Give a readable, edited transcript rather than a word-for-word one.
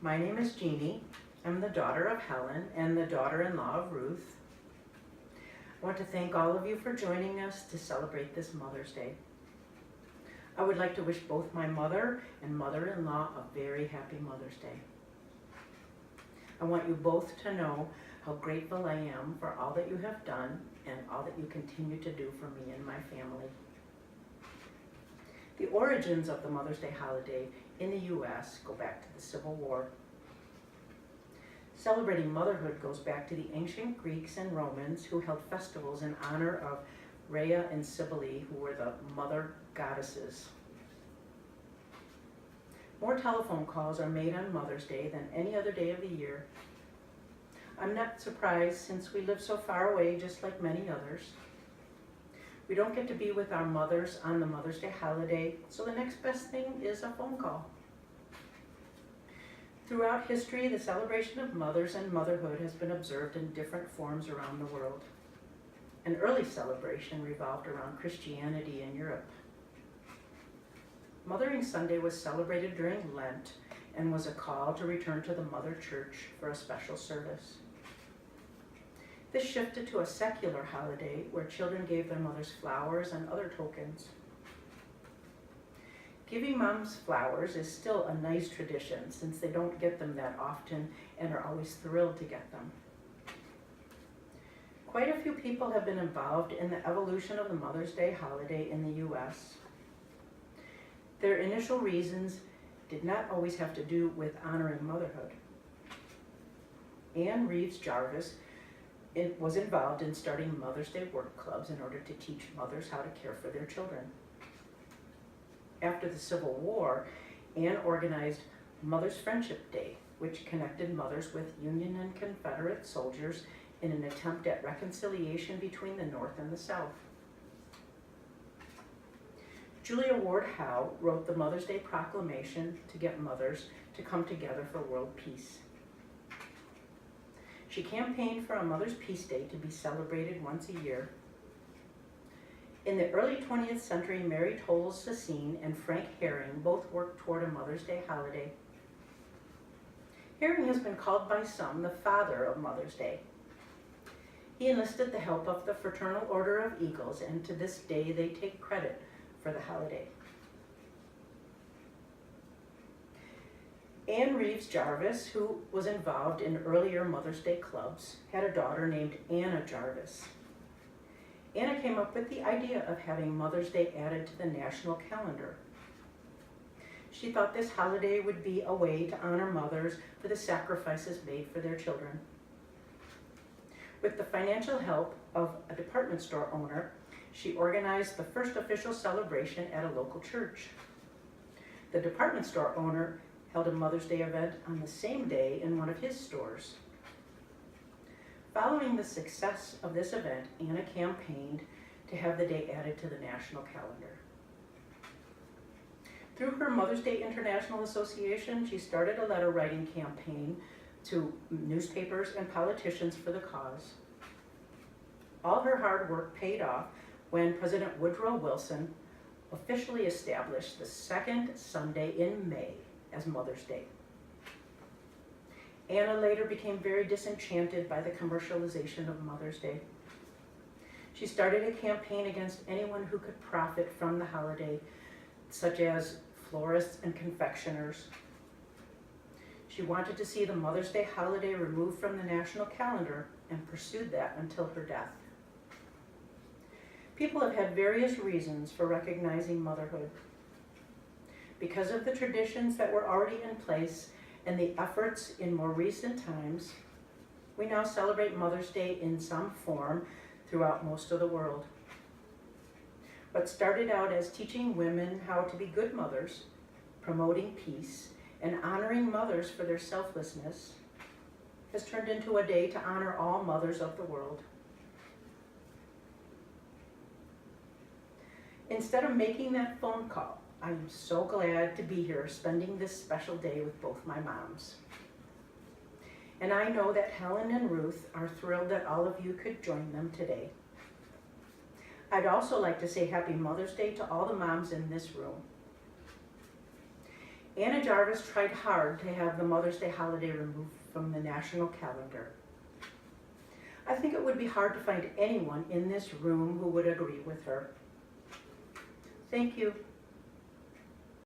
My name is Jeanne. I'm the daughter of Helen and the daughter-in-law of Ruth. I want to thank all of you for joining us to celebrate this Mother's Day. I would like to wish both my mother and mother-in-law a very happy Mother's Day. I want you both to know how grateful I am for all that you have done and all that you continue to do for me and my family. The origins of the Mother's Day holiday in the U.S. go back to the Civil War. Celebrating motherhood goes back to the ancient Greeks and Romans who held festivals in honor of Rhea and Cybele, who were the mother goddesses. More telephone calls are made on Mother's Day than any other day of the year. I'm not surprised since we live so far away, just like many others. We don't get to be with our mothers on the Mother's Day holiday, so the next best thing is a phone call. Throughout history, the celebration of mothers and motherhood has been observed in different forms around the world. An early celebration revolved around Christianity in Europe. Mothering Sunday was celebrated during Lent and was a call to return to the Mother Church for a special service. This shifted to a secular holiday where children gave their mothers flowers and other tokens. Giving moms flowers is still a nice tradition since they don't get them that often and are always thrilled to get them. Quite a few people have been involved in the evolution of the Mother's Day holiday in the U.S. Their initial reasons did not always have to do with honoring motherhood. Anne Reeves Jarvis was involved in starting Mother's Day work clubs in order to teach mothers how to care for their children. After the Civil War, Anne organized Mother's Friendship Day, which connected mothers with Union and Confederate soldiers in an attempt at reconciliation between the North and the South. Julia Ward Howe wrote the Mother's Day Proclamation to get mothers to come together for world peace. She campaigned for a Mother's Peace Day to be celebrated once a year. In the early 20th century, Mary Toles Sassine and Frank Herring both worked toward a Mother's Day holiday. Herring has been called by some the father of Mother's Day. He enlisted the help of the Fraternal Order of Eagles, and to this day they take credit for the holiday. Anne Reeves Jarvis, who was involved in earlier Mother's Day clubs, had a daughter named Anna Jarvis. Anna came up with the idea of having Mother's Day added to the national calendar. She thought this holiday would be a way to honor mothers for the sacrifices made for their children. With the financial help of a department store owner, she organized the first official celebration at a local church. The department store owner held a Mother's Day event on the same day in one of his stores. Following the success of this event, Anna campaigned to have the day added to the national calendar. Through her Mother's Day International Association, she started a letter writing campaign to newspapers and politicians for the cause. All her hard work paid off when President Woodrow Wilson officially established the second Sunday in May as Mother's Day. Anna later became very disenchanted by the commercialization of Mother's Day. She started a campaign against anyone who could profit from the holiday, such as florists and confectioners. She wanted to see the Mother's Day holiday removed from the national calendar and pursued that until her death. People have had various reasons for recognizing motherhood. Because of the traditions that were already in place and the efforts in more recent times, we now celebrate Mother's Day in some form throughout most of the world. What started out as teaching women how to be good mothers, promoting peace, and honoring mothers for their selflessness has turned into a day to honor all mothers of the world. Instead of making that phone call, I'm so glad to be here spending this special day with both my moms. And I know that Helen and Ruth are thrilled that all of you could join them today. I'd also like to say Happy Mother's Day to all the moms in this room. Anna Jarvis tried hard to have the Mother's Day holiday removed from the national calendar. I think it would be hard to find anyone in this room who would agree with her. Thank you.